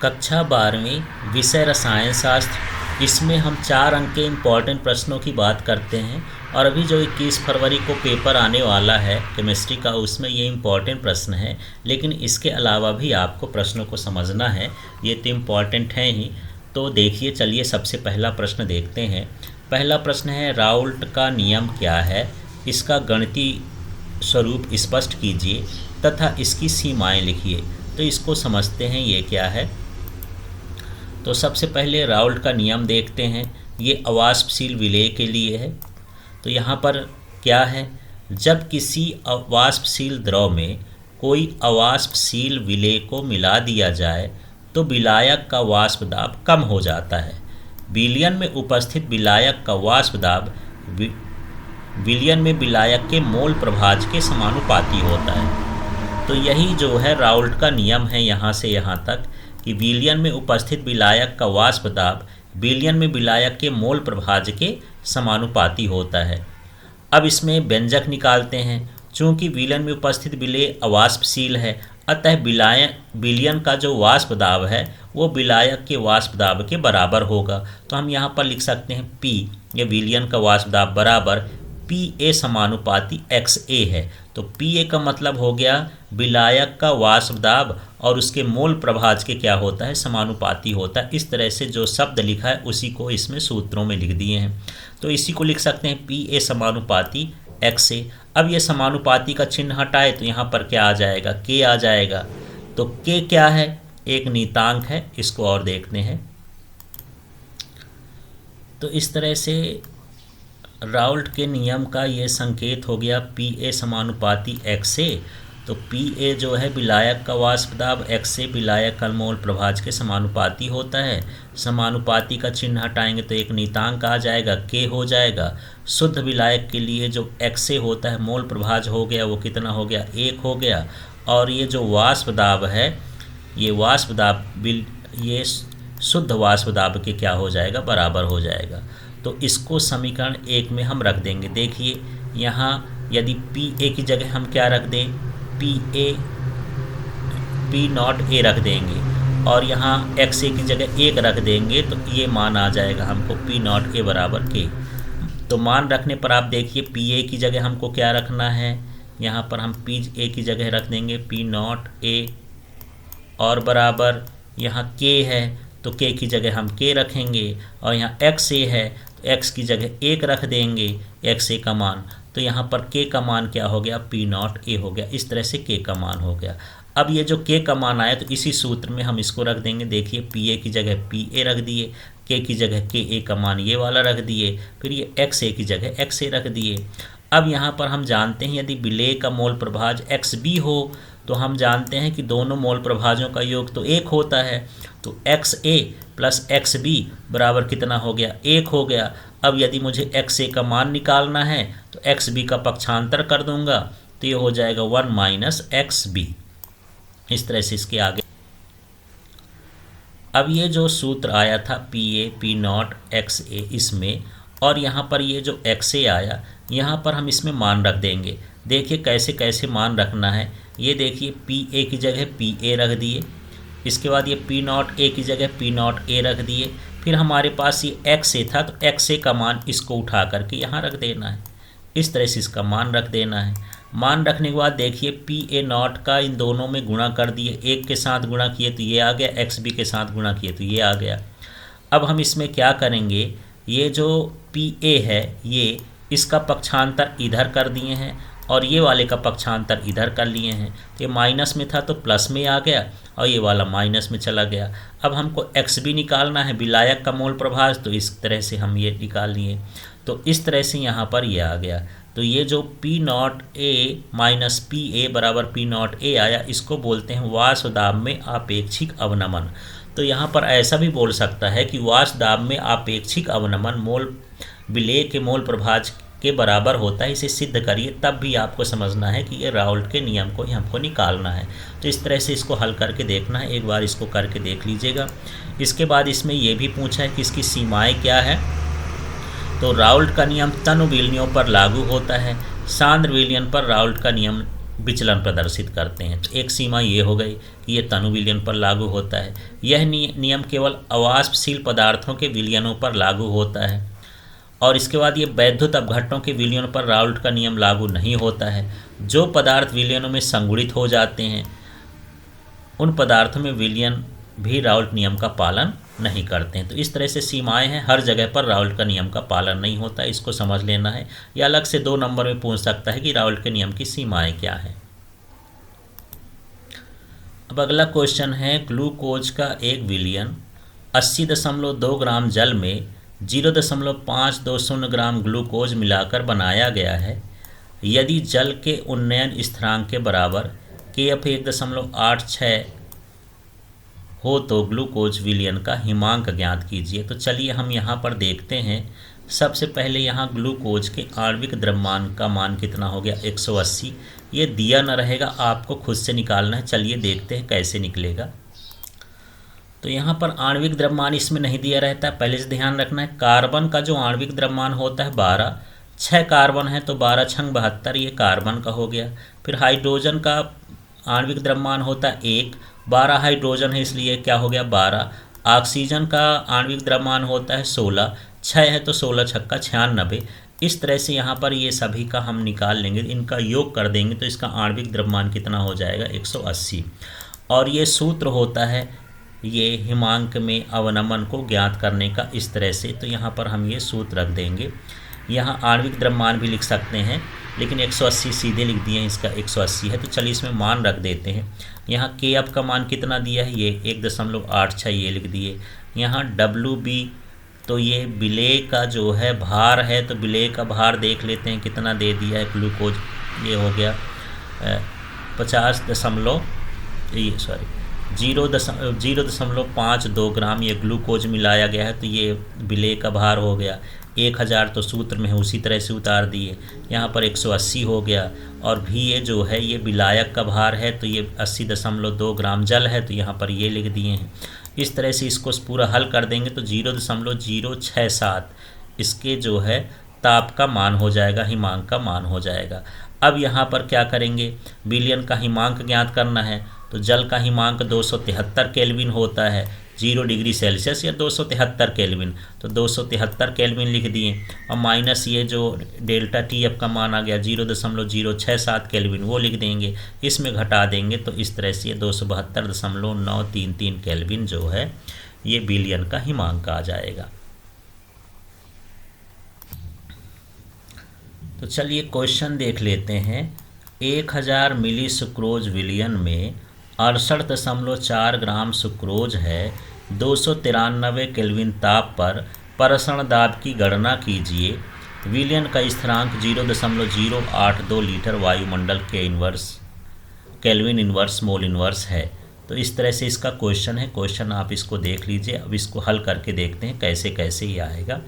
कक्षा 12वीं विषय रसायन शास्त्र। इसमें हम 4 अंक के इम्पॉर्टेंट प्रश्नों की बात करते हैं और अभी जो 21 फरवरी को पेपर आने वाला है केमिस्ट्री का, उसमें ये इम्पॉर्टेंट प्रश्न है। लेकिन इसके अलावा भी आपको प्रश्नों को समझना है, ये तो इम्पॉर्टेंट हैं ही। तो देखिए, चलिए सबसे पहला प्रश्न देखते हैं। पहला प्रश्न है, राउल्ट का नियम क्या है, इसका गणितीय स्वरूप स्पष्ट कीजिए तथा इसकी सीमाएं लिखिए। तो इसको समझते हैं ये क्या है। तो सबसे पहले राउल्ट का नियम देखते हैं। ये अवाष्पशील विलेय के लिए है। तो यहाँ पर क्या है, जब किसी अवाष्पशील द्रव में कोई अवाष्पशील विलेय को मिला दिया जाए तो विलायक का वाष्प दाब कम हो जाता है। विलयन में उपस्थित विलायक का वाष्प दाब विलयन में विलायक के मोल प्रभाज के समानुपाती होता है। तो यही जो है राउल्ट का नियम है यहाँ से यहाँ तक, कि विलयन में उपस्थित विलायक का वाष्प दाब विलयन में विलायक के मोल प्रभाज के समानुपाती होता है। अब इसमें व्यंजक निकालते हैं। चूँकि विलयन में उपस्थित विलेय अवाष्पशील है, अतः विलयन का जो वाष्प दाब है वो विलायक के वाष्प दाब के बराबर होगा। तो हम यहाँ पर लिख सकते हैं P, ये विलयन का वाष्प दाब बराबर PA समानुपाती XA है। तो PA का मतलब हो गया विलायक का वाष्प दाब और उसके मोल प्रभाज के क्या होता है, समानुपाती होता है। इस तरह से जो शब्द लिखा है उसी को इसमें सूत्रों में लिख दिए हैं। तो इसी को लिख सकते हैं PA समानुपाती XA। अब ये समानुपाती का चिन्ह हटाए तो यहाँ पर क्या आ जाएगा, K आ जाएगा। तो K क्या है, एक नियतांक है। इसको और देखते हैं। तो इस तरह से राउल्ट के नियम का ये संकेत हो गया PA समानुपाती XA। तो PA जो है विलायक का वाष्प दाब, XA विलायक का मोल प्रभाज के समानुपाती होता है। समानुपाती का चिन्ह हटाएंगे तो एक नियतांक आ जाएगा, K हो जाएगा। शुद्ध विलायक के लिए जो XA होता है मोल प्रभाज हो गया, वो कितना हो गया, 1 हो गया। और ये जो वाष्प दाब है, ये वाष्प दाब ये शुद्ध वाष्प दाब के क्या हो जाएगा, बराबर हो जाएगा। तो इसको समीकरण 1 में हम रख देंगे। देखिए यहाँ यदि PA की जगह हम क्या रख दें, P0A रख देंगे और यहाँ XA की जगह 1 रख देंगे तो ये मान आ जाएगा हमको P0A बराबर K। तो मान रखने पर आप देखिए PA की जगह हमको क्या रखना है, यहाँ पर हम PA की जगह रख देंगे P0A और बराबर यहाँ K है तो K की जगह हम K रखेंगे और यहाँ XA है तो X की जगह 1 रख देंगे XA का मान। तो यहाँ पर K का मान क्या हो गया, P0A हो गया। इस तरह से K का मान हो गया। अब ये जो K का मान आया तो इसी सूत्र में हम इसको रख देंगे। देखिए PA की जगह PA रख दिए, K की जगह KA का मान ये वाला रख दिए, फिर ये XA की जगह XA रख दिए। अब यहाँ पर हम जानते हैं यदि विलेय का मोल प्रभाज XB हो तो हम जानते हैं कि दोनों मोल प्रभाजों का योग तो 1 होता है। तो XA प्लस XB बराबर कितना हो गया, 1 हो गया। अब यदि मुझे XA का मान निकालना है तो XB का पक्षांतर कर दूंगा तो ये हो जाएगा 1 माइनस XB। इस तरह से इसके आगे अब ये जो सूत्र आया था PA P0 XA इसमें, और यहाँ पर ये जो XA आया, यहाँ पर हम इसमें मान रख देंगे। देखिए कैसे कैसे मान रखना है। ये देखिए PA की जगह PA रख दिए, इसके बाद ये P0A की जगह P0A रख दिए, फिर हमारे पास ये XA था तो XA का मान इसको उठा करके यहाँ रख देना है। इस तरह से इसका मान रख देना है। मान रखने के बाद देखिए PA0 का इन दोनों में गुणा कर दिए, 1 के साथ गुणा किए तो ये आ गया, XB के साथ गुणा किए तो ये आ गया। अब हम इसमें क्या करेंगे, ये जो PA है ये इसका पक्षांतर इधर कर दिए हैं और ये वाले का पक्षांतर इधर कर लिए हैं। तो ये माइनस में था तो प्लस में आ गया और ये वाला माइनस में चला गया। अब हमको XB निकालना है, विलायक का मोल प्रभाज, तो इस तरह से हम ये निकाल लिए। तो इस तरह से यहाँ पर ये आ गया। तो ये जो P0A माइनस PA बराबर P0A आया, इसको बोलते हैं वाष्प दाब में आपेक्षिक अवनमन। तो यहाँ पर ऐसा भी बोल सकता है कि वाष्प दाब में आपेक्षिक अवनमन मोल विलेय के मोल प्रभाज के बराबर होता है। इसे सिद्ध करिए, तब भी आपको समझना है कि ये राउल्ट के नियम को ही हमको निकालना है। तो इस तरह से इसको हल करके देखना है। एक बार इसको करके देख लीजिएगा। इसके बाद इसमें ये भी पूछा है कि इसकी सीमाएं क्या है। तो राउल्ट का नियम तनु विलयनों पर लागू होता है, सांद्र विलयन पर राउल्ट का नियम विचलन प्रदर्शित करते हैं। तो एक सीमा ये हो गई कि ये तनु विलयन पर लागू होता है। यह नियम केवल अवाष्पशील पदार्थों के विलयनों पर लागू होता है। और इसके बाद ये वैद्युत अपघटनों के विलयन पर राउल्ट का नियम लागू नहीं होता है। जो पदार्थ विलयनों में संगुणित हो जाते हैं उन पदार्थों में विलयन भी राउल्ट नियम का पालन नहीं करते हैं। तो इस तरह से सीमाएं हैं, हर जगह पर राउल्ट का नियम का पालन नहीं होता है, इसको समझ लेना है। या अलग से 2 नंबर में पूछ सकता है कि राउल्ट के नियम की सीमाएं क्या है। अब अगला क्वेश्चन है, ग्लूकोज का एक विलयन 80.2 ग्राम जल में 0.520 ग्राम ग्लूकोज मिलाकर बनाया गया है। यदि जल के उन्नयन स्थिरांक के बराबर Kf 1.86 हो तो ग्लूकोज विलयन का हिमांक ज्ञात कीजिए। तो चलिए हम यहाँ पर देखते हैं। सबसे पहले यहाँ ग्लूकोज के आणविक द्रव्यमान का मान कितना हो गया, 180। ये दिया न रहेगा, आपको खुद से निकालना है। चलिए देखते हैं कैसे निकलेगा। तो यहाँ पर आणविक द्रव्यमान इसमें नहीं दिया रहता, पहले से ध्यान रखना है। कार्बन का जो आणविक द्रव्यमान होता है 12, 6 कार्बन है तो 12 छंग 72, ये कार्बन का हो गया। फिर हाइड्रोजन का आणविक द्रव्यमान होता है 1, 12 हाइड्रोजन है इसलिए क्या हो गया 12। ऑक्सीजन का आणविक द्रव्यमान होता है 16, 6 है तो 16 छक्का 96। इस तरह से यहाँ पर ये सभी का हम निकाल लेंगे, इनका योग कर देंगे तो इसका आणविक द्रव्यमान कितना हो जाएगा 180। और ये सूत्र होता है ये हिमांक में अवनमन को ज्ञात करने का इस तरह से। तो यहाँ पर हम ये सूत्र रख देंगे। यहाँ आणविक द्रव्यमान भी लिख सकते हैं लेकिन 180 सीधे लिख दिए हैं, इसका 180 है। तो चलिए इसमें मान रख देते हैं। यहाँ Kf का मान कितना दिया है, ये 1.86 ये लिख दिए। यहाँ Wb तो ये विलेय का जो है भार है, तो विलेय का भार देख लेते हैं कितना दे दिया है ग्लूकोज। ये हो गया 0.52 ग्राम ये ग्लूकोज मिलाया गया है। तो ये विलेय का भार हो गया 1000, तो सूत्र में है उसी तरह से उतार दिए। यहाँ पर 180 हो गया। और भी ये जो है ये विलायक का भार है, तो ये 80.2 ग्राम जल है, तो यहाँ पर ये लिख दिए हैं। इस तरह से इसको पूरा हल कर देंगे तो 0.067 इसके जो है ताप का मान हो जाएगा, हिमांक का मान हो जाएगा। अब यहाँ पर क्या करेंगे, विलयन का हिमांक ज्ञात करना है। तो जल का हिमांक 273 केल्विन होता है, 0 डिग्री सेल्सियस या 273 केल्विन। तो 273 केल्विन लिख दिए और माइनस ये जो डेल्टा TF का मान आ गया 0.067 केल्विन वो लिख देंगे। इसमें घटा देंगे तो इस तरह से 272.933 केल्विन जो है ये विलयन का हिमांक आ जाएगा। तो चलिए क्वेश्चन देख लेते हैं। 1000 मिली सुक्रोज विलयन में 68.4 ग्राम सुक्रोज है। 293 केल्विन ताप पर प्रसरण दाब की गणना कीजिए। विलयन का स्थिरांक 0.082 लीटर वायुमंडल के इन्वर्स केल्विन इन्वर्स मोल इन्वर्स है। तो इस तरह से इसका क्वेश्चन है। क्वेश्चन आप इसको देख लीजिए। अब इसको हल करके देखते हैं कैसे कैसे ये आएगा।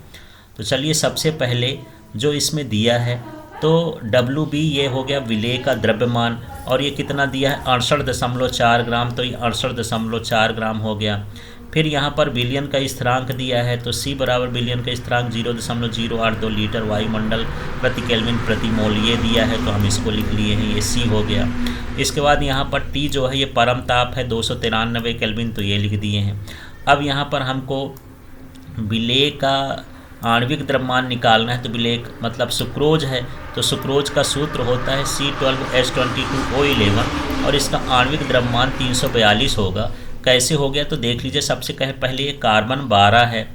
तो चलिए सबसे पहले जो इसमें दिया है तो Wb ये हो गया विलेय का द्रव्यमान और ये कितना दिया है 68.4 ग्राम, तो ये 68.4 ग्राम हो गया। फिर यहाँ पर विलयन का स्थिरांक दिया है तो C बराबर विलयन का स्थिरांक 0.082 लीटर वायुमंडल प्रति केल्विन प्रति मोल ये दिया है, तो हम इसको लिख लिए हैं, ये C हो गया। इसके बाद यहाँ पर T जो है ये परम ताप है 293 केल्विन, तो ये लिख दिए हैं। अब यहाँ पर हमको विलेय का आणविक द्रव्यमान निकालना है। तो विलेय मतलब सुक्रोज है, तो सुक्रोज का सूत्र होता है C12H22O11 और इसका आणविक द्रव्यमान 342 होगा। कैसे हो गया तो देख लीजिए। सबसे पहले ये कार्बन 12 है,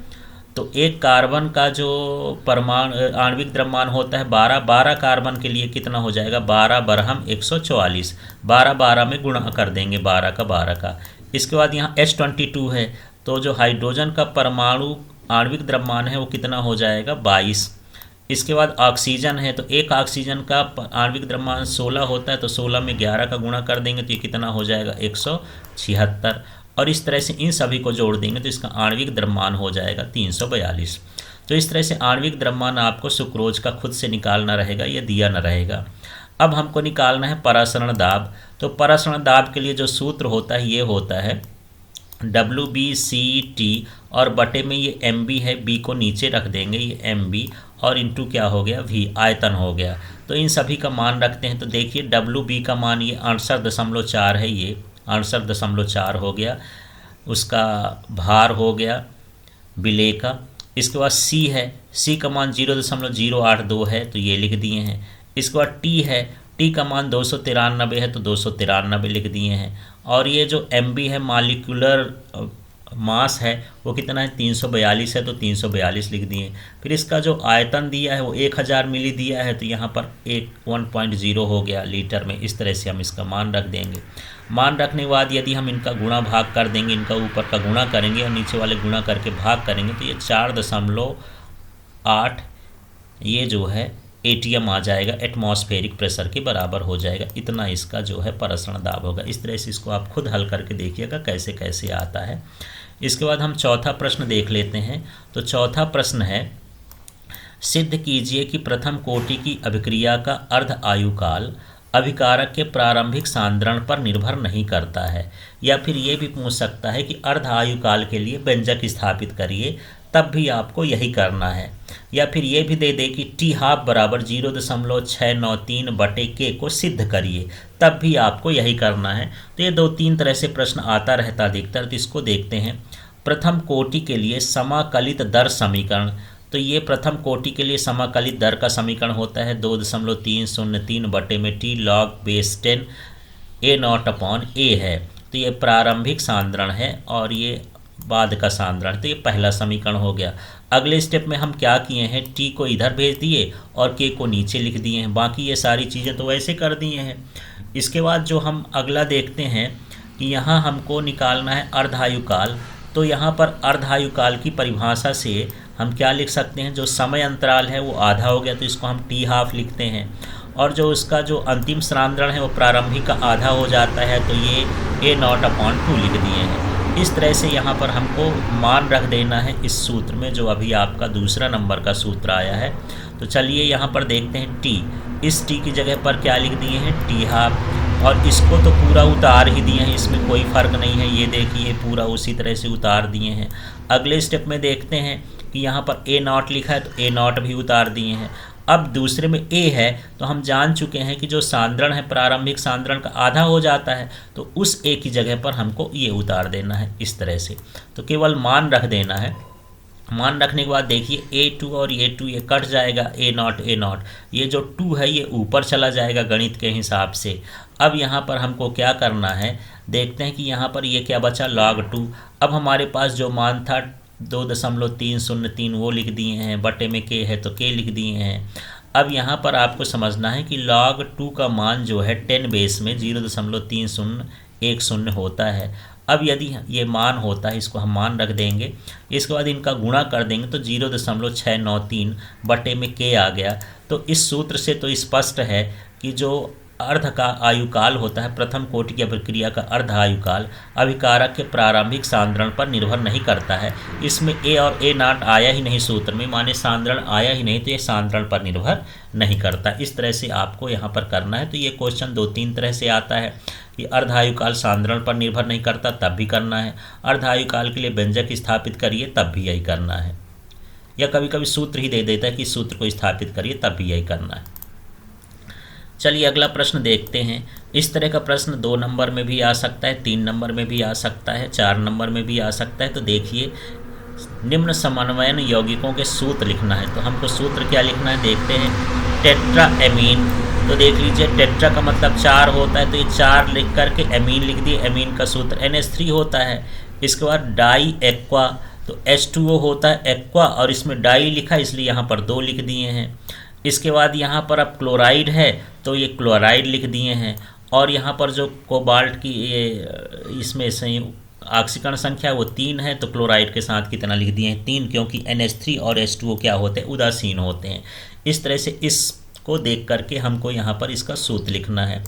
तो एक कार्बन का जो परमाणु आणविक द्रव्यमान होता है 12 कार्बन के लिए कितना हो जाएगा 12 बरहम 144, 12 में गुणा कर देंगे 12 का। इसके बाद यहाँ H22 है, तो जो हाइड्रोजन का परमाणु आणविक द्रव्यमान है वो कितना हो जाएगा 22। इसके बाद ऑक्सीजन है, तो एक ऑक्सीजन का आणविक द्रव्यमान 16 होता है, तो 16 में 11 का गुणा कर देंगे तो ये कितना हो जाएगा 176। और इस तरह से इन सभी को जोड़ देंगे तो इसका आणविक द्रव्यमान हो जाएगा 342। तो इस तरह से आणविक द्रव्यमान आपको सुक्रोज का खुद से निकालना रहेगा, ये दिया न रहेगा। अब हमको निकालना है प्रसरण दाब। तो प्रसरण दाब के लिए जो सूत्र होता है ये होता है WbCT और बटे में ये MB है, B को नीचे रख देंगे, ये MB और इंटू क्या हो गया V, आयतन हो गया। तो इन सभी का मान रखते हैं। तो देखिए WB का मान ये 68.4 है, ये 68.4 हो गया। उसका भार हो गया विलेय का। इसके बाद C है, C का मान 0.082 है, तो ये लिख दिए हैं। इसके बाद T है, T का मान 293 है, तो 293 लिख दिए हैं। और ये जो MB है, मालिकुलर मास है, वो कितना है 342 है, तो 342 लिख दिए। फिर इसका जो आयतन दिया है वो 1000 मिली दिया है, तो यहाँ पर 1.0 हो गया लीटर में। इस तरह से हम इसका मान रख देंगे। मान रखने के बाद यदि हम इनका गुणा भाग कर देंगे, इनका ऊपर का गुणा करेंगे और नीचे वाले गुणा करके भाग करेंगे, तो ये 4.8 ये जो है ATM आ जाएगा, एटमॉस्फेरिक प्रेशर के बराबर हो जाएगा। इतना इसका जो है प्रसरण दाब होगा। इस तरह से इसको आप खुद हल करके देखिएगा कैसे कैसे आता है। इसके बाद हम चौथा प्रश्न देख लेते हैं। तो चौथा प्रश्न है, सिद्ध कीजिए कि प्रथम कोटि की अभिक्रिया का अर्ध आयुकाल अभिकारक के प्रारंभिक सांद्रण पर निर्भर नहीं करता है। या फिर ये भी पूछ सकता है कि अर्ध आयुकाल के लिए व्यंजक स्थापित करिए, तब भी आपको यही करना है। या फिर ये भी दे दे कि T½ बराबर 0.693 बटे K को सिद्ध करिए, तब भी आपको यही करना है। तो ये 2-3 तरह से प्रश्न आता रहता अधिकतर। तो इसको देखते हैं। प्रथम कोटि के लिए समाकलित दर समीकरण। तो ये प्रथम कोटि के लिए समाकलित दर का समीकरण होता है 2.303 बटे में T log बेस 10 A0/A है। तो ये प्रारंभिक सांद्रण है और ये बाद का सांद्रण। तो ये पहला समीकरण हो गया। अगले स्टेप में हम क्या किए हैं, T को इधर भेज दिए और K को नीचे लिख दिए हैं। बाकी ये सारी चीज़ें तो वैसे कर दिए हैं। इसके बाद जो हम अगला देखते हैं कि यहाँ हमको निकालना है अर्धायुकाल। तो यहाँ पर अर्धायुकाल की परिभाषा से हम क्या लिख सकते हैं, जो समय अंतराल है वो आधा हो गया, तो इसको हम T½ लिखते हैं। और जो उसका जो अंतिम सांद्रण है वो प्रारंभिक का आधा हो जाता है, तो ये A0/2 लिख दिए हैं। इस तरह से यहाँ पर हमको मान रख देना है इस सूत्र में, जो अभी आपका दूसरा नंबर का सूत्र आया है। तो चलिए यहाँ पर देखते हैं T। इस T की जगह पर क्या लिख दिए हैं, T½ और इसको तो पूरा उतार ही दिए हैं, इसमें कोई फ़र्क नहीं है। ये देखिए पूरा उसी तरह से उतार दिए हैं। अगले स्टेप में देखते हैं कि यहाँ पर A0 लिखा है, तो A0 भी उतार दिए हैं। अब दूसरे में A है, तो हम जान चुके हैं कि जो सांद्रण है प्रारंभिक सांद्रण का आधा हो जाता है, तो उस A की जगह पर हमको ये उतार देना है इस तरह से। तो केवल मान रख देना है। मान रखने के बाद देखिए A2 और A2 ये कट जाएगा, A0 ये जो 2 है ये ऊपर चला जाएगा गणित के हिसाब से। अब यहाँ पर हमको क्या करना है, देखते हैं कि यहाँ पर ये क्या बचा, log 2। अब हमारे पास जो मान था 2.303 वो लिख दिए हैं, बटे में K है तो K लिख दिए हैं। अब यहाँ पर आपको समझना है कि log 2 का मान जो है 10 बेस में 0.3010 होता है। अब यदि ये मान होता है, इसको हम मान रख देंगे। इसके बाद इनका गुणा कर देंगे तो 0.693 बटे में K आ गया। तो इस सूत्र से तो स्पष्ट है कि जो अर्ध का आयुकाल होता है, प्रथम कोटि की अभिक्रिया का अर्ध आयुकाल अभिकारक के प्रारंभिक सांद्रण पर निर्भर नहीं करता है। इसमें A और A0 आया ही नहीं सूत्र में, माने सांद्रण आया ही नहीं, तो ये सांद्रण पर निर्भर नहीं करता। इस तरह से आपको यहाँ पर करना है। तो ये क्वेश्चन 2-3 तरह से आता है कि अर्ध आयुकाल सांद्रण पर निर्भर नहीं करता, तब भी करना है। अर्ध आयुकाल के लिए व्यंजक स्थापित करिए, तब भी यही करना है। या कभी कभी सूत्र ही दे देता है कि सूत्र को स्थापित करिए, तब भी यही करना है। चलिए अगला प्रश्न देखते हैं। इस तरह का प्रश्न 2 नंबर में भी आ सकता है, 3 नंबर में भी आ सकता है, 4 नंबर में भी आ सकता है। तो देखिए, निम्न समन्वयन यौगिकों के सूत्र लिखना है। तो हमको सूत्र क्या लिखना है, देखते हैं। टेट्रा एमीन, तो देख लीजिए टेट्रा का मतलब 4 होता है, तो ये 4 लिख करके एमीन लिख दिए। एमीन का सूत्र NH3 होता है। इसके बाद डाई एक्वा, तो H2O होता है एक्वा, और इसमें डाई लिखा इसलिए यहाँ पर 2 लिख दिए हैं। इसके बाद यहाँ पर अब क्लोराइड है तो ये क्लोराइड लिख दिए हैं। और यहाँ पर जो कोबाल्ट की ये इसमें ऑक्सीकरण संख्या वो 3 है, तो क्लोराइड के साथ कितना लिख दिए हैं, 3, क्योंकि NH3 और H2O क्या होते हैं, उदासीन होते हैं। इस तरह से इसको देख करके हमको यहाँ पर इसका सूत्र लिखना है।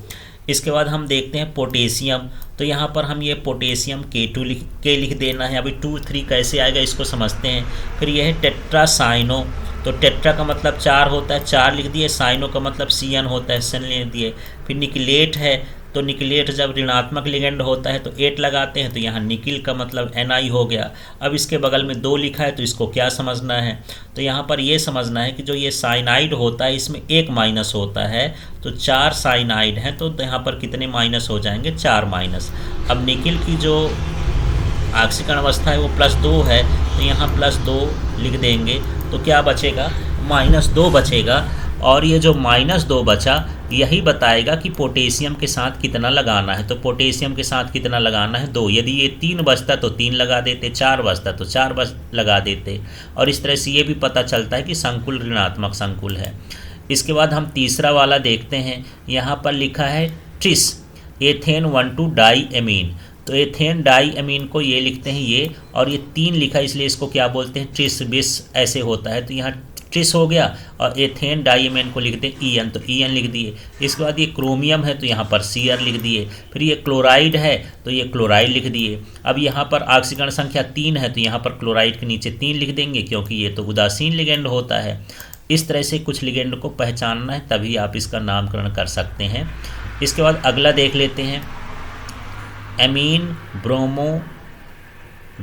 इसके बाद हम देखते हैं पोटेशियम, तो यहाँ पर हम ये पोटेशियम K2 लिख देना है। अभी 2, 3 कैसे आएगा इसको समझते हैं। फिर यह है टेट्रासाइनो, तो टेट्रा का मतलब 4 होता है, 4 लिख दिए। साइनो का मतलब CN होता है, SN लिख दिए। फिर निकलेट है, तो निकलेट जब ऋणात्मक लिगेंड होता है तो 8 लगाते हैं, तो यहाँ निकिल का मतलब Na हो गया। अब इसके बगल में 2 लिखा है तो इसको क्या समझना है, तो यहाँ पर ये समझना है कि जो ये साइनाइड होता है इसमें 1 माइनस होता है, तो 4 साइनाइड हैं, तो यहाँ पर कितने माइनस हो जाएंगे, 4 माइनस। अब निकिल की जो ऑक्सीकरण अवस्था है वो +2 है, तो यहाँ +2 लिख देंगे, तो क्या बचेगा, -2 बचेगा। और ये जो -2 बचा यही बताएगा कि पोटेशियम के साथ कितना लगाना है। तो पोटेशियम के साथ कितना लगाना है, 2। यदि ये 3 बचता तो 3 लगा देते, 4 बचता तो 4 लगा देते। और इस तरह से ये भी पता चलता है कि संकुल ऋणात्मक संकुल है। इसके बाद हम तीसरा वाला देखते हैं। यहाँ पर लिखा है ट्रिस एथेन 1,2 डाई एमीन, तो एथेन डाई एमीन को ये लिखते हैं ये, और ये 3 लिखा इसलिए इसको क्या बोलते हैं, ट्रिस बिस ऐसे होता है। तो यहाँ ट्रिस हो गया, और एथेन डाईएमेन को लिखते हैं ईएन, तो ईएन लिख दिए। इसके बाद ये क्रोमियम है तो यहाँ पर सीआर लिख दिए। फिर ये क्लोराइड है तो ये क्लोराइड लिख दिए। अब यहाँ पर ऑक्सीकरण संख्या 3 है तो यहाँ पर क्लोराइड के नीचे 3 लिख देंगे, क्योंकि ये तो उदासीन लिगेंड होता है। इस तरह से कुछ लिगेंड को पहचानना है, तभी आप इसका नामकरण कर सकते हैं। इसके बाद अगला देख लेते हैं, amine bromo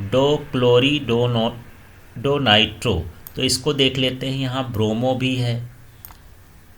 dough क्लोरी dough nitro, तो इसको देख लेते हैं। यहाँ ब्रोमो भी है,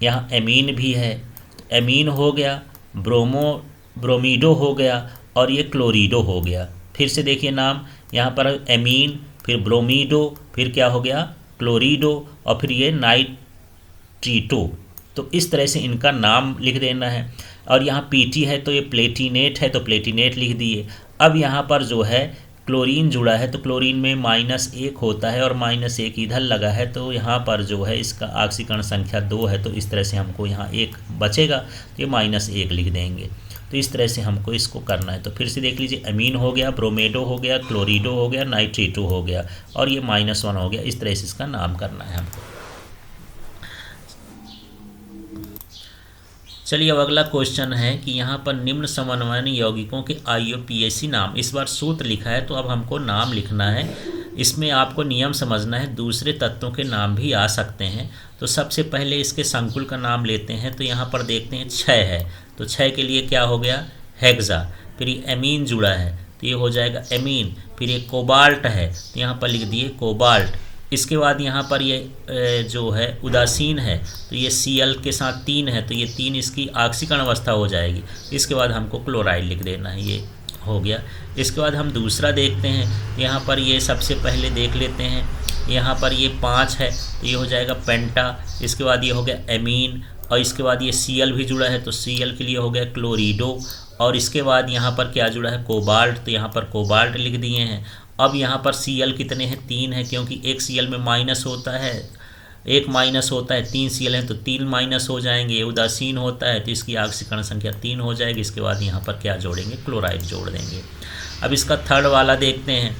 यहाँ एमीन भी है, तो एमीन हो गया, ब्रोमीडो हो गया, और ये क्लोरीडो हो गया। फिर से देखिए नाम, यहाँ पर एमीन, फिर ब्रोमीडो, फिर क्या हो गया, क्लोरीडो, और फिर ये नाइट्रीटो। तो इस तरह से इनका नाम लिख देना है। और यहाँ पीटी है तो ये प्लेटिनेट है, तो प्लेटिनेट लिख दिए। अब यहाँ पर जो है क्लोरीन जुड़ा है, तो क्लोरीन में -1 होता है और -1 इधर लगा है, तो यहाँ पर जो है इसका ऑक्सीकरण संख्या 2 है, तो इस तरह से हमको यहाँ 1 बचेगा, तो ये -1 लिख देंगे। तो इस तरह से हमको इसको करना है। तो फिर से देख लीजिए, एमीन हो गया, ब्रोमेडो हो गया, क्लोरीडो हो गया, नाइट्रीटो हो गया, और ये -1 हो गया। इस तरह से इसका नाम करना है हमको। चलिए अब अगला क्वेश्चन है कि यहाँ पर निम्न समन्वयन यौगिकों के IUPAC नाम, इस बार सूत्र लिखा है तो अब हमको नाम लिखना है। इसमें आपको नियम समझना है, दूसरे तत्वों के नाम भी आ सकते हैं। तो सबसे पहले इसके संकुल का नाम लेते हैं। तो यहाँ पर देखते हैं 6 है, तो 6 के लिए क्या हो गया, हेक्सा। फिर ये एमीन जुड़ा है तो ये हो जाएगा एमीन। फिर ये कोबाल्ट है तो यहाँ पर लिख दिए कोबाल्ट। इसके बाद यहाँ पर ये जो है उदासीन है तो ये Cl के साथ 3 है, तो ये 3 इसकी ऑक्सीकरण अवस्था हो जाएगी। इसके बाद हमको क्लोराइड लिख देना है, ये हो गया। इसके बाद हम दूसरा देखते हैं। यहाँ पर ये सबसे पहले देख लेते हैं, यहाँ पर ये 5 है तो ये हो जाएगा पेंटा। इसके बाद ये हो गया एमीन, और इसके बाद ये Cl भी जुड़ा है तो Cl के लिए हो गया क्लोरीडो। और इसके बाद यहाँ पर क्या जुड़ा है, कोबाल्ट, तो यहाँ पर कोबाल्ट लिख दिए हैं। अब यहाँ पर Cl कितने हैं, 3 है, क्योंकि एक Cl में माइनस होता है, 1 माइनस होता है, 3 Cl हैं तो 3 माइनस हो जाएंगे। ये उदासीन होता है तो इसकी ऑक्सीकरण संख्या 3 हो जाएगी। इसके बाद यहाँ पर क्या जोड़ेंगे, क्लोराइड जोड़ देंगे। अब इसका थर्ड वाला देखते हैं।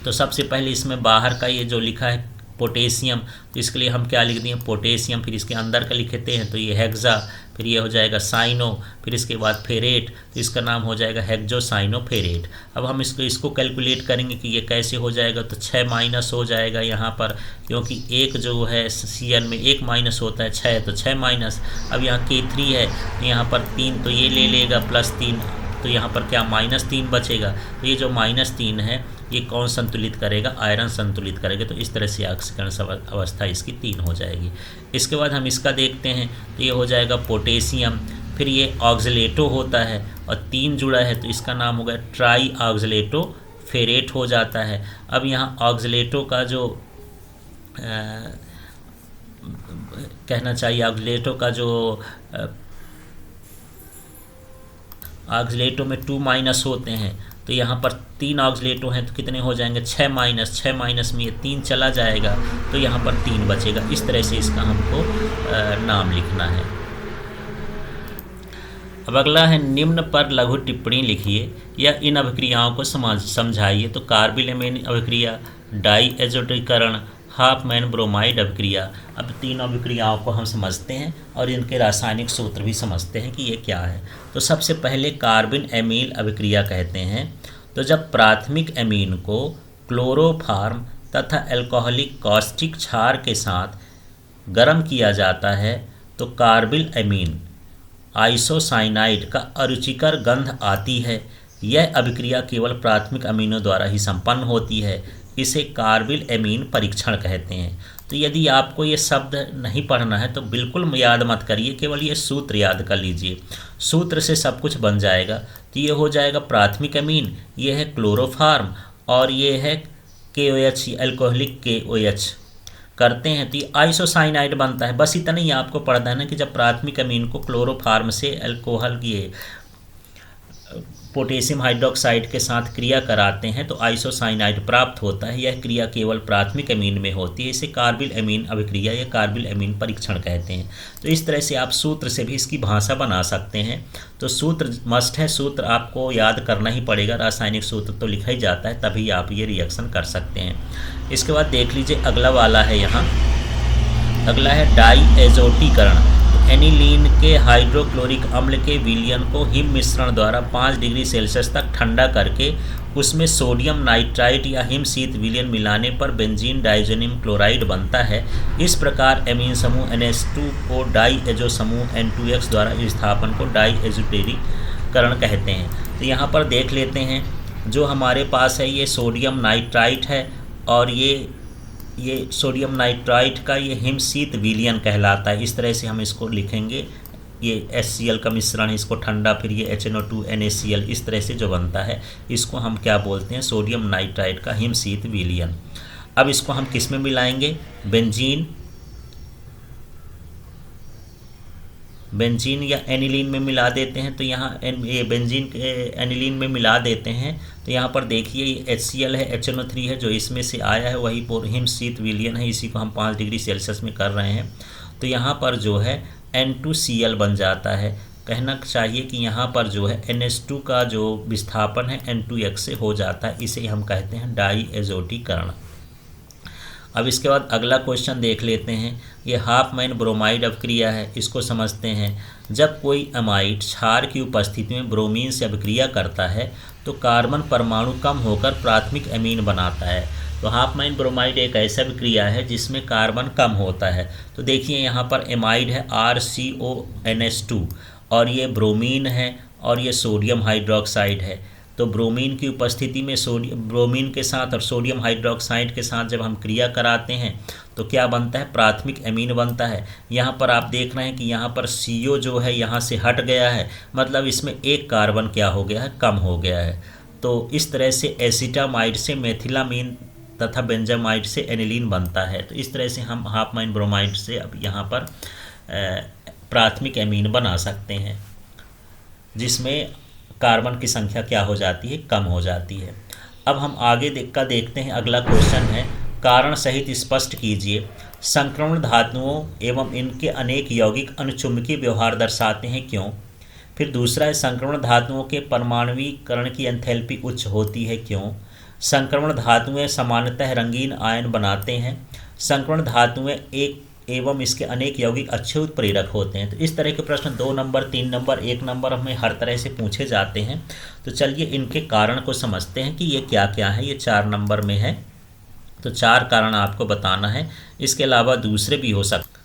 तो सबसे पहले इसमें बाहर का ये जो लिखा है पोटेशियम, तो इसके लिए हम क्या लिख दिए, पोटेशियम। फिर इसके अंदर का लिखते हैं तो ये हेक्सा, फिर ये हो जाएगा साइनो, फिर इसके बाद फेरेट, तो इसका नाम हो जाएगा हेक्सोसाइनोफेरेट। अब हम इसको कैलकुलेट करेंगे कि ये कैसे हो जाएगा। तो 6 माइनस हो जाएगा यहाँ पर, क्योंकि एक जो है Cl में 1 माइनस होता है, 6 तो 6 माइनस। अब यहाँ K3 है तो यहाँ पर 3, तो ये ले लेगा +3, तो यहाँ पर क्या -3 बचेगा। तो ये जो -3 है ये कौन संतुलित करेगा, आयरन संतुलित करेगा। तो इस तरह से ऑक्सीकरण अवस्था इसकी 3 हो जाएगी। इसके बाद हम इसका देखते हैं तो ये हो जाएगा पोटेशियम। फिर ये ऑक्सलेटो होता है और 3 जुड़ा है तो इसका नाम होगा ट्राई ऑक्सलेटो फेरेट हो जाता है। अब यहाँ ऑक्सलेटो का जो कहना चाहिए, ऑक्सलेटो का जो ऑक्सलेटो में 2 माइनस होते हैं, तो यहाँ पर 3 ऑक्सलेटो हैं तो कितने हो जाएंगे, 6 माइनस। 6 माइनस में ये 3 चला जाएगा तो यहाँ पर 3 बचेगा। इस तरह से इसका हमको नाम लिखना है। अब अगला है निम्न पर लघु टिप्पणी लिखिए या इन अभिक्रियाओं को समझाइए। तो कार्बिलमेन अभिक्रिया, डाई एजोटीकरण, हाफमैन ब्रोमाइड अभिक्रिया। अब 3 अभिक्रियाओं को हम समझते हैं और इनके रासायनिक सूत्र भी समझते हैं कि ये क्या है। तो सबसे पहले कार्बिन एमील अभिक्रिया कहते हैं। तो जब प्राथमिक एमीन को क्लोरोफार्म तथा एल्कोहलिक कॉस्टिक क्षार के साथ गर्म किया जाता है तो कार्बिल एमीन आइसोसाइनाइड का अरुचिकर गंध आती है। यह अभिक्रिया केवल प्राथमिक अमीनों द्वारा ही संपन्न होती है। इसे कार्बिल एमीन परीक्षण कहते हैं। तो यदि आपको ये शब्द नहीं पढ़ना है तो बिल्कुल याद मत करिए, केवल ये सूत्र याद कर लीजिए, सूत्र से सब कुछ बन जाएगा। तो ये हो जाएगा प्राथमिक अमीन, ये है क्लोरोफार्म और ये है KOH, अल्कोहलिक KOH करते हैं तो ये आइसोसाइनाइड बनता है। बस इतना ही आपको पढ़ना है ना कि जब प्राथमिक अमीन को क्लोरोफार्म से अल्कोहल ये पोटेशियम हाइड्रोक्साइड के साथ क्रिया कराते हैं तो आइसोसाइनाइड प्राप्त होता है। यह क्रिया केवल प्राथमिक अमीन में होती है। इसे कार्बिल अमीन अभिक्रिया या कार्बिल अमीन परीक्षण कहते हैं। तो इस तरह से आप सूत्र से भी इसकी भाषा बना सकते हैं। तो सूत्र मस्ट है, सूत्र आपको याद करना ही पड़ेगा। रासायनिक सूत्र तो लिखा ही जाता है, तभी आप ये रिएक्शन कर सकते हैं। इसके बाद देख लीजिए अगला वाला है, यहाँ अगला है डाईएजोटीकरण। एनिलीन के हाइड्रोक्लोरिक अम्ल के विलयन को हिम मिश्रण द्वारा 5 डिग्री सेल्सियस तक ठंडा करके उसमें सोडियम नाइट्राइट या हिम शीत विलयन मिलाने पर बेंजीन डाइज़ोनियम क्लोराइड बनता है। इस प्रकार एमीन समूह NH2 को डाईएजो समूह N2X द्वारा विस्थापन को डाईएजोटेरीकरण कहते हैं। तो यहाँ पर देख लेते हैं, जो हमारे पास है ये सोडियम नाइट्राइट है और ये सोडियम नाइट्राइट का ये हिम शीत विलयन कहलाता है। इस तरह से हम इसको लिखेंगे, ये HCl का मिश्रण है, इसको ठंडा, फिर ये HNO2 NaCl, इस तरह से जो बनता है इसको हम क्या बोलते हैं, सोडियम नाइट्राइट का हिम शीत विलयन। अब इसको हम किस में मिलाएंगे, बेंजीन या एनिलीन में मिला देते हैं। तो यहाँ ये बेंजीन एनिलीन में मिला देते हैं। तो यहाँ पर देखिए ये HCl है, HNO3 है, जो इसमें से आया है वही हिम शीत विलयन है, इसी को हम 5 डिग्री सेल्सियस में कर रहे हैं। तो यहाँ पर जो है N2Cl बन जाता है। कहना चाहिए कि यहाँ पर जो है NH2 का जो विस्थापन है N2X से हो जाता है, इसे हम कहते हैं डाईएजोटीकरण। अब इसके बाद अगला क्वेश्चन देख लेते हैं। ये हाफमैन ब्रोमाइड अभिक्रिया है, इसको समझते हैं। जब कोई अमाइड क्षार की उपस्थिति में ब्रोमीन से अभिक्रिया करता है तो कार्बन परमाणु कम होकर प्राथमिक अमीन बनाता है। तो हाफमैन ब्रोमाइड एक ऐसा अभिक्रिया है जिसमें कार्बन कम होता है। तो देखिए यहाँ पर एमाइड है RCONH2 और ये ब्रोमीन है और ये सोडियम हाइड्रोक्साइड है। तो ब्रोमीन की उपस्थिति में ब्रोमीन के साथ और सोडियम हाइड्रोक्साइड के साथ जब हम क्रिया कराते हैं तो क्या बनता है, प्राथमिक अमीन बनता है। यहाँ पर आप देख रहे हैं कि यहाँ पर CO जो है यहाँ से हट गया है, मतलब इसमें एक कार्बन क्या हो गया है, कम हो गया है। तो इस तरह से एसिटामाइड से मेथिलामीन तथा बेंजामाइड से एनिलीन बनता है। तो इस तरह से हम हाफमैन ब्रोमाइड से अब यहाँ पर प्राथमिक अमीन बना सकते हैं, जिसमें कार्बन की संख्या क्या हो जाती है, कम हो जाती है। अब हम आगे देखते हैं। अगला क्वेश्चन है, कारण सहित स्पष्ट कीजिए। संक्रमण धातुओं एवं इनके अनेक यौगिक अनुचुंबकीय व्यवहार दर्शाते हैं, क्यों? फिर दूसरा है, संक्रमण धातुओं के परमाणुीकरण की एंथैल्पी उच्च होती है, क्यों? संक्रमण धातुएं सामान्यतः रंगीन आयन बनाते हैं। संक्रमण धातुएं एक एवं इसके अनेक यौगिक अच्छे उत्प्रेरक होते हैं। तो इस तरह के प्रश्न 2 नंबर, 3 नंबर, 1 नंबर हमें हर तरह से पूछे जाते हैं। तो चलिए इनके कारण को समझते हैं कि ये क्या क्या है। ये 4 नंबर में है, तो 4 कारण आपको बताना है। इसके अलावा दूसरे भी हो सकते।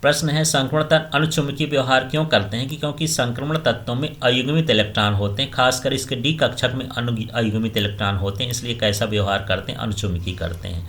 प्रश्न है, संक्रमण तत्व अनुचुंबकीय व्यवहार क्यों करते हैं? क्योंकि संक्रमण तत्वों में अयुग्मित इलेक्ट्रॉन होते हैं, खासकर इसके डी कक्षक में अयुग्मित इलेक्ट्रॉन होते हैं, इसलिए कैसा व्यवहार करते हैं, अनुचुंबकीय करते हैं।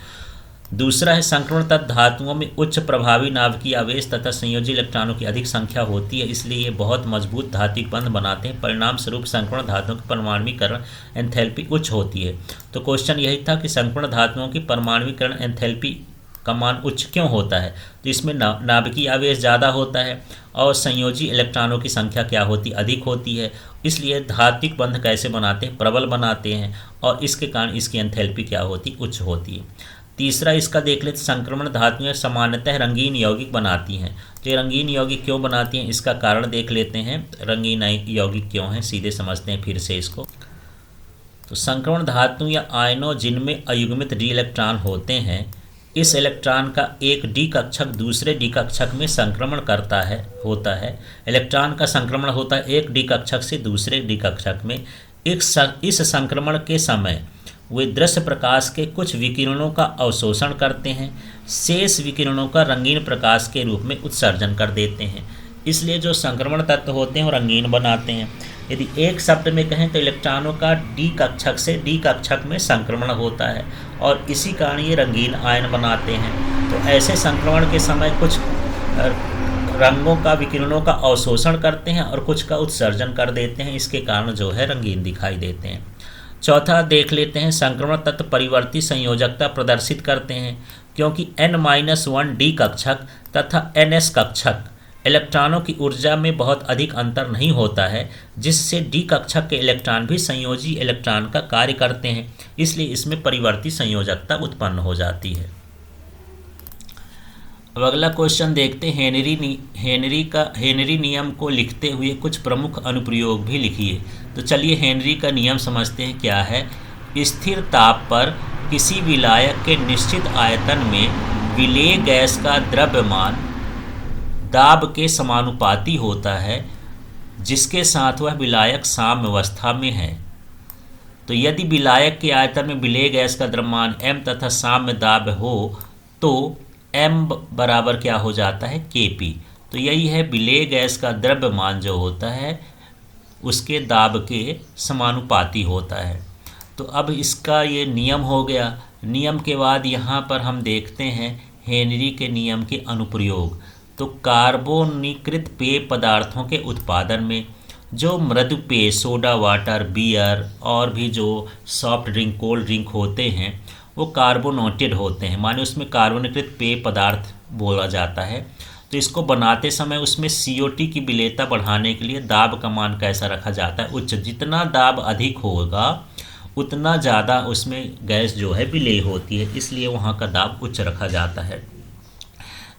दूसरा है, संक्रमण तत्व धातुओं में उच्च प्रभावी नाभिकीय आवेश तथा संयोजी इलेक्ट्रॉनों की अधिक संख्या होती है, इसलिए ये बहुत मजबूत धात्विक बंध बनाते हैं। परिणाम स्वरूप संक्रमण धातुओं की परमाणुीकरण एंथैल्पी उच्च होती है। तो क्वेश्चन यही था कि संक्रमण धातुओं की परमाणुीकरण एंथैल्पी का मान उच्च क्यों होता है? तो इसमें नाभिकीय आवेश ज़्यादा होता है और संयोजी इलेक्ट्रॉनों की संख्या क्या होती, अधिक होती है। इसलिए धात्विक बंध कैसे बनाते हैं, प्रबल बनाते हैं, और इसके कारण इसकी एंथैल्पी क्या होती, उच्च होती है। तीसरा इसका देख लेते, संक्रमण धातुएं सामान्यतः रंगीन यौगिक बनाती हैं। तो ये रंगीन यौगिक क्यों बनाती हैं, इसका कारण देख लेते हैं। रंगीन यौगिक क्यों हैं, सीधे समझते हैं फिर से इसको। तो संक्रमण धातु या आयनों जिनमें अयुग्मित डी इलेक्ट्रॉन होते हैं, इस इलेक्ट्रॉन का एक डी कक्षक दूसरे डी कक्षक में संक्रमण होता है। इलेक्ट्रॉन का संक्रमण होता है एक डी कक्षक से दूसरे डी कक्षक में। इस संक्रमण के समय वे दृश्य प्रकाश के कुछ विकिरणों का अवशोषण करते हैं, शेष विकिरणों का रंगीन प्रकाश के रूप में उत्सर्जन कर देते हैं। इसलिए जो संक्रमण तत्व होते हैं वो रंगीन बनाते हैं। यदि एक शब्द में कहें तो इलेक्ट्रॉनों का डी कक्षक से डी कक्षक में संक्रमण होता है और इसी कारण ये रंगीन आयन बनाते हैं। तो ऐसे संक्रमण के समय कुछ रंगों का विकिरणों का अवशोषण करते हैं और कुछ का उत्सर्जन कर देते हैं, इसके कारण जो है रंगीन दिखाई देते हैं। चौथा देख लेते हैं, संक्रमण तत्व परिवर्ती संयोजकता प्रदर्शित करते हैं क्योंकि n-1 डी कक्षक तथा ns कक्षक इलेक्ट्रॉनों की ऊर्जा में बहुत अधिक अंतर नहीं होता है, जिससे डी कक्षक के इलेक्ट्रॉन भी संयोजी इलेक्ट्रॉन का कार्य करते हैं, इसलिए इसमें परिवर्ती संयोजकता उत्पन्न हो जाती है। अब अगला क्वेश्चन देखते हैं, हेनरी नियम को लिखते हुए कुछ प्रमुख अनुप्रयोग भी लिखिए। तो चलिए हेनरी का नियम समझते हैं क्या है। स्थिर ताप पर किसी विलायक के निश्चित आयतन में विलेय गैस का द्रव्यमान दाब के समानुपाती होता है जिसके साथ वह विलायक साम्यावस्था में है। तो यदि विलायक के आयतन में विलेय गैस का द्रव्यमान m तथा साम्य दाब हो तो m बराबर क्या हो जाता है, Kp। तो यही है विलेय गैस का द्रव्यमान जो होता है उसके दाब के समानुपाती होता है। तो अब इसका ये नियम हो गया। नियम के बाद यहाँ पर हम देखते हैं हेनरी के नियम के अनुप्रयोग। तो कार्बोनीकृत पेय पदार्थों के उत्पादन में जो मृदु पेय सोडा वाटर बियर और भी जो सॉफ्ट ड्रिंक कोल्ड ड्रिंक होते हैं वो कार्बोनेटेड होते हैं, माने उसमें कार्बोनीकृत पेय पदार्थ बोला जाता है। तो इसको बनाते समय उसमें CO2 की विलेयता बढ़ाने के लिए दाब का मान कैसा रखा जाता है, उच्च। जितना दाब अधिक होगा उतना ज़्यादा उसमें गैस जो है विलेय होती है, इसलिए वहाँ का दाब उच्च रखा जाता है।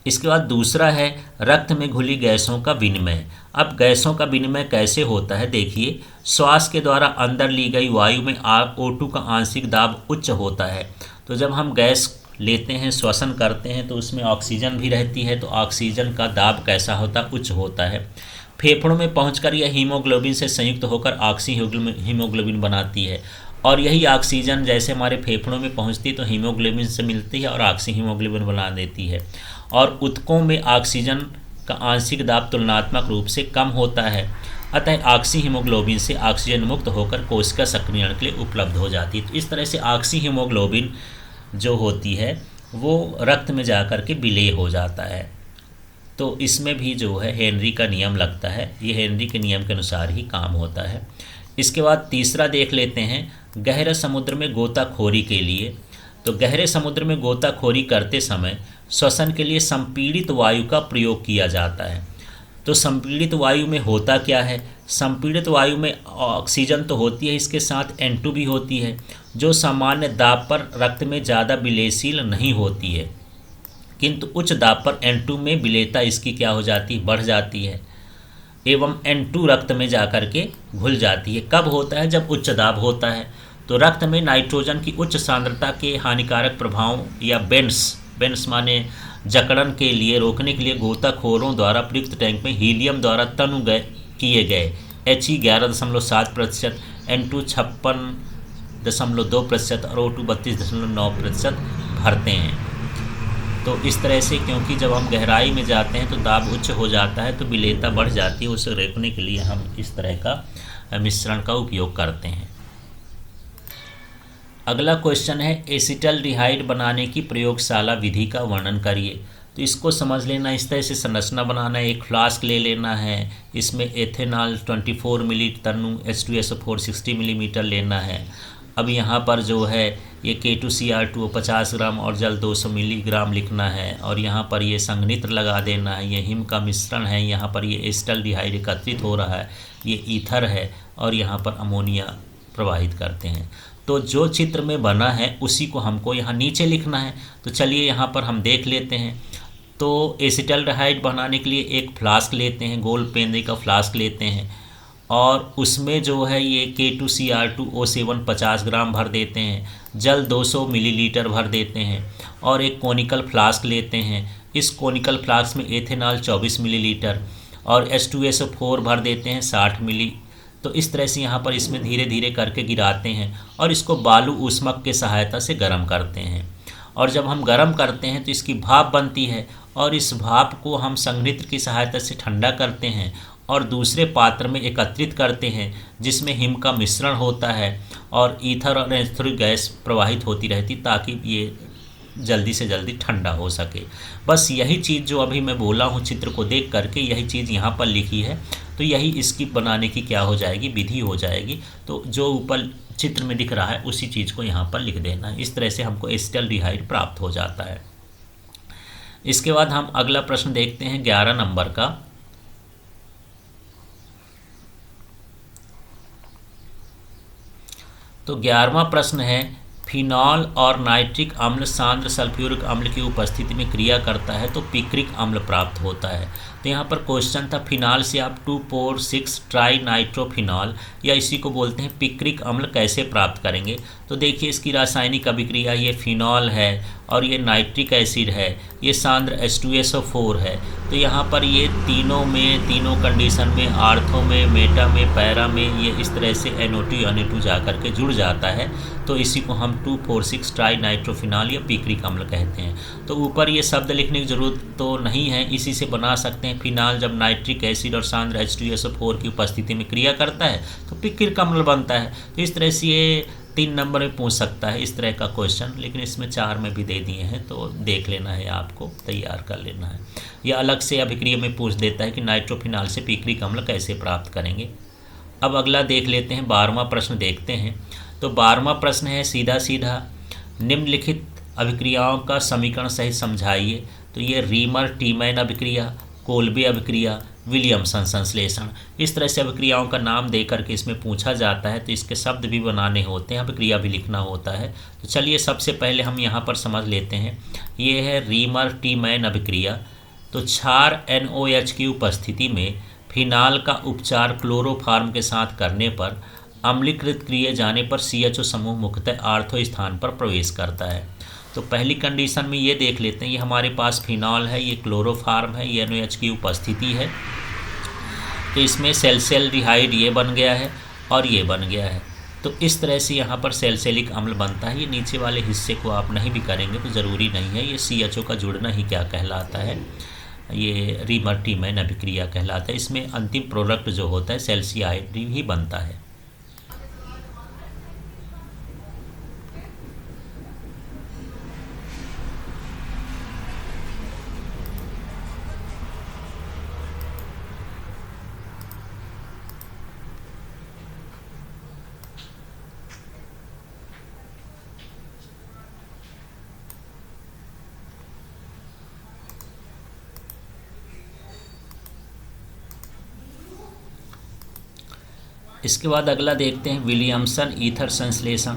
इसके बाद दूसरा है रक्त में घुली गैसों का विनिमय। अब गैसों का विनिमय कैसे होता है, देखिए श्वास के द्वारा अंदर ली गई वायु में O2 का आंशिक दाब उच्च होता है। तो जब हम गैस लेते हैं श्वसन करते हैं तो उसमें ऑक्सीजन भी रहती है, तो ऑक्सीजन का दाब कैसा होता है, उच्च होता है। फेफड़ों में पहुंचकर यह हीमोग्लोबिन से संयुक्त होकर ऑक्सी हीमोग्लोबिन बनाती है और यही ऑक्सीजन जैसे हमारे फेफड़ों में पहुंचती तो हीमोग्लोबिन से मिलती है और ऑक्सी हीमोग्लोबिन बना देती है। और ऊतकों में ऑक्सीजन का आंशिक दाब तुलनात्मक रूप से कम होता है, अतः ऑक्सी हीमोग्लोबिन से ऑक्सीजन मुक्त होकर कोशिका सक्रियण के लिए उपलब्ध हो जाती है। तो इस तरह से ऑक्सी हीमोग्लोबिन जो होती है वो रक्त में जाकर के विलेय हो जाता है। तो इसमें भी जो है हेनरी का नियम लगता है, ये हेनरी के नियम के अनुसार ही काम होता है। इसके बाद तीसरा देख लेते हैं गहरे समुद्र में गोताखोरी के लिए। तो गहरे समुद्र में गोताखोरी करते समय श्वसन के लिए संपीड़ित वायु का प्रयोग किया जाता है। तो संपीड़ित वायु में होता क्या है, संपीड़ित वायु में ऑक्सीजन तो होती है, इसके साथ N2 भी होती है जो सामान्य दाब पर रक्त में ज़्यादा विलेयशील नहीं होती है, किंतु उच्च दाब पर N2 में विलेयता इसकी क्या हो जाती है, बढ़ जाती है एवं N2 रक्त में जाकर के घुल जाती है। कब होता है, जब उच्च दाब होता है। तो रक्त में नाइट्रोजन की उच्च सांद्रता के हानिकारक प्रभावों या बेंस माने जकड़न के लिए रोकने के लिए गोताखोरों द्वारा प्रयुक्त टैंक में हीलियम द्वारा तनु किए गए He 11.7%, N2 56.2% और O2 32.9% भरते हैं। तो इस तरह से क्योंकि जब हम गहराई में जाते हैं तो दाब उच्च हो जाता है तो विलेयता बढ़ जाती है, उसे रोकने के लिए हम इस तरह का मिश्रण का उपयोग करते हैं। अगला क्वेश्चन है एसिटल्डिहाइड बनाने की प्रयोगशाला विधि का वर्णन करिए। तो इसको समझ लेना, इस तरह से संरचना बनाना है। एक फ्लास्क ले लेना है, इसमें एथेनॉल 24 मिली तनु H2SO4 60 मिलीमीटर लेना है। अब यहाँ पर जो है ये K2Cr2 50 ग्राम और जल 200 मिलीग्राम लिखना है और यहाँ पर ये संघनित्र लगा देना है। ये हिम का मिश्रण है, यहाँ पर ये एसिटल्डिहाइड एकत्रित हो रहा है, ये ईथर है और यहाँ पर अमोनिया प्रवाहित करते हैं। तो जो चित्र में बना है उसी को हमको यहाँ नीचे लिखना है। तो चलिए यहाँ पर हम देख लेते हैं। तो एसिटल्डिहाइड बनाने के लिए एक फ्लास्क लेते हैं, गोल पेंदे का फ्लास्क लेते हैं और उसमें जो है ये K2Cr2O7 50 ग्राम भर देते हैं, जल 200 मिलीलीटर भर देते हैं और एक कोनिकल फ्लास्क लेते हैं। इस कोनिकल फ्लास्क में एथेनॉल 24 मिलीलीटर और H2SO4 भर देते हैं 60 मिली। तो इस तरह से यहाँ पर इसमें धीरे धीरे करके गिराते हैं और इसको बालू ऊष्मक के सहायता से गर्म करते हैं और जब हम गर्म करते हैं तो इसकी भाप बनती है और इस भाप को हम संघनित्र की सहायता से ठंडा करते हैं और दूसरे पात्र में एकत्रित करते हैं जिसमें हिम का मिश्रण होता है और ईथर और एस्थेरिक गैस प्रवाहित होती रहती ताकि ये जल्दी से जल्दी ठंडा हो सके। बस यही चीज़ जो अभी मैं बोला हूँ चित्र को देख करके, यही चीज़ यहाँ पर लिखी है, तो यही इसकी बनाने की क्या हो जाएगी, विधि हो जाएगी। तो जो ऊपर चित्र में दिख रहा है उसी चीज़ को यहाँ पर लिख देना है। इस तरह से हमको एसिटाल्डिहाइड प्राप्त हो जाता है। इसके बाद हम अगला प्रश्न देखते हैं 11 नंबर का। तो 11वां प्रश्न है, फिनॉल और नाइट्रिक अम्ल सांद्र सल्फ्यूरिक अम्ल की उपस्थिति में क्रिया करता है तो पिक्रिक अम्ल प्राप्त होता है। तो यहाँ पर क्वेश्चन था फिनॉल से आप 2,4,6 ट्राई नाइट्रोफिनॉल या इसी को बोलते हैं पिक्रिक अम्ल कैसे प्राप्त करेंगे। तो देखिए इसकी रासायनिक अभिक्रिया, ये फिनॉल है और ये नाइट्रिक एसिड है, ये सांद्र H2SO4 है। तो यहाँ पर ये तीनों कंडीशन में, आर्थो में, मेटा में, पैरा में, ये इस तरह से NO2 Na2 जा कर के जुड़ जाता है। तो इसी को हम 2,4,6 ट्राई नाइट्रोफिनॉल या पिक्रिक अम्ल कहते हैं। तो ऊपर ये शब्द लिखने की जरूरत तो नहीं है, इसी से बना सकते हैं। फिनॉल जब नाइट्रिक एसिड और सांद्र H2SO4 की उपस्थिति में क्रिया करता है तो पिक्रिक अम्ल बनता है। तो इस तरह से ये 3 नंबर में पूछ सकता है इस तरह का क्वेश्चन, लेकिन इसमें 4 में भी दे दिए हैं, तो देख लेना है, आपको तैयार कर लेना है। यह अलग से अभिक्रिया में पूछ देता है कि नाइट्रोफिनॉल से पिक्रिक अम्ल कैसे प्राप्त करेंगे। अब अगला देख लेते हैं, 12वां प्रश्न देखते हैं। तो 12वां प्रश्न है, सीधा सीधा निम्नलिखित अभिक्रियाओं का समीकरण सहित समझाइए। तो ये रीमर टीमैन अभिक्रिया, कोल्बे अभिक्रिया, विलियमसन संश्लेषण, इस तरह से अभिक्रियाओं का नाम दे करके इसमें पूछा जाता है। तो इसके शब्द भी बनाने होते हैं, अभिक्रिया भी लिखना होता है। तो चलिए सबसे पहले हम यहाँ पर समझ लेते हैं। ये है रीमर टीमैन अभिक्रिया। तो क्षार NOH की उपस्थिति में फिनाल का उपचार क्लोरोफार्म के साथ करने पर अम्लीकृत किए जाने पर CHO समूह मुख्यतः आर्थो स्थान पर प्रवेश करता है। तो पहली कंडीशन में ये देख लेते हैं, ये हमारे पास फिनॉल है, ये क्लोरोफार्म है, ये NOH की उपस्थिति है। तो इसमें सैलिसिल्डिहाइड ये बन गया है और ये बन गया है। तो इस तरह से यहाँ पर सैलिसिलिक अम्ल बनता है। ये नीचे वाले हिस्से को आप नहीं भी करेंगे तो ज़रूरी नहीं है, ये CHO का जुड़ना ही क्या कहलाता है, ये रीमर टीमैन अभिक्रिया कहलाता है। इसमें अंतिम प्रोडक्ट जो होता है सैलिसिलाइड ही बनता है। इसके बाद अगला देखते हैं विलियमसन ईथर संश्लेषण।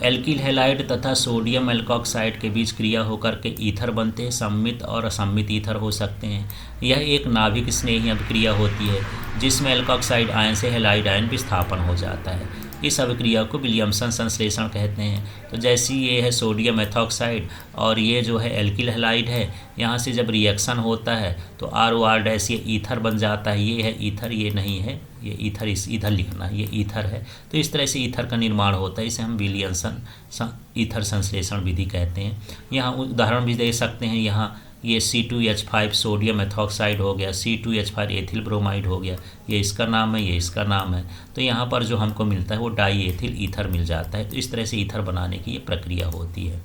एल्किल हैलाइड तथा सोडियम एल्कोक्साइड के बीच क्रिया होकर के ईथर बनते हैं। सम्मित और असम्मित ईथर हो सकते हैं। यह एक नाभिक स्नेही अभिक्रिया होती है जिसमें एल्कोक्साइड आयन से हैलाइड आयन विस्थापन हो जाता है। इस अभिक्रिया को विलियमसन संश्लेषण कहते हैं। तो जैसी ये है सोडियम एथॉक्साइड और ये जो है एल्किल हैलाइड है, यहाँ से जब रिएक्शन होता है तो ROR- ये ईथर बन जाता है। ये है ईथर, ये नहीं है, ये ईथर, इस इधर लिखना, ये ईथर है। तो इस तरह से ईथर का निर्माण होता है, इसे हम विलियमसन ईथर संश्लेषण विधि कहते हैं। यहाँ उदाहरण भी दे सकते हैं, यहाँ ये C2H5 सोडियम एथॉक्साइड हो गया, C2H5 एथिल ब्रोमाइड हो गया, ये इसका नाम है, ये इसका नाम है। तो यहाँ पर जो हमको मिलता है वो डाई एथिल ईथर मिल जाता है। तो इस तरह से ईथर बनाने की ये प्रक्रिया होती है।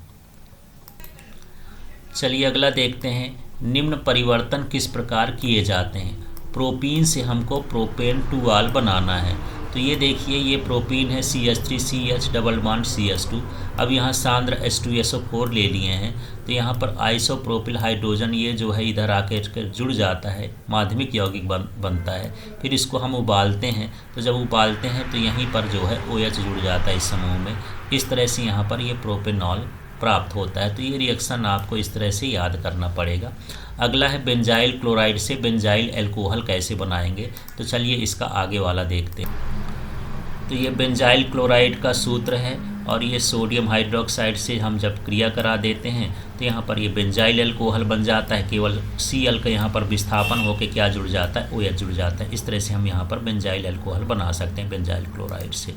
चलिए अगला देखते हैं, निम्न परिवर्तन किस प्रकार किए जाते हैं। प्रोपीन से हमको प्रोपेन 2 बनाना है। तो ये देखिए, ये प्रोपीन है CH3CH डबल बॉन्ड CH2। अब यहाँ सांद्र H2SO4 ले लिए हैं, तो यहाँ पर आइसोप्रोपिल हाइड्रोजन ये जो है इधर आके जुड़ जाता है, माध्यमिक यौगिक बनता है। फिर इसको हम उबालते हैं, तो जब उबालते हैं तो यहीं पर जो है OH जुड़ जाता है इस समूह में। इस तरह से यहाँ पर ये प्रोपेनॉल प्राप्त होता है। तो ये रिएक्शन आपको इस तरह से याद करना पड़ेगा। अगला है बेंजाइल क्लोराइड से बेंजाइल अल्कोहल कैसे बनाएंगे। तो चलिए इसका आगे वाला देखते हैं। तो ये बेंजाइल क्लोराइड का सूत्र है और ये सोडियम हाइड्रोक्साइड से हम जब क्रिया करा देते हैं तो यहाँ पर ये बेंजाइल अल्कोहल बन जाता है। केवल Cl का यहाँ पर विस्थापन होकर क्या जुड़ जाता है, OH जुड़ जाता है। इस तरह से हम यहाँ पर बेंजाइल अल्कोहल बना सकते हैं बेंजाइल क्लोराइड से।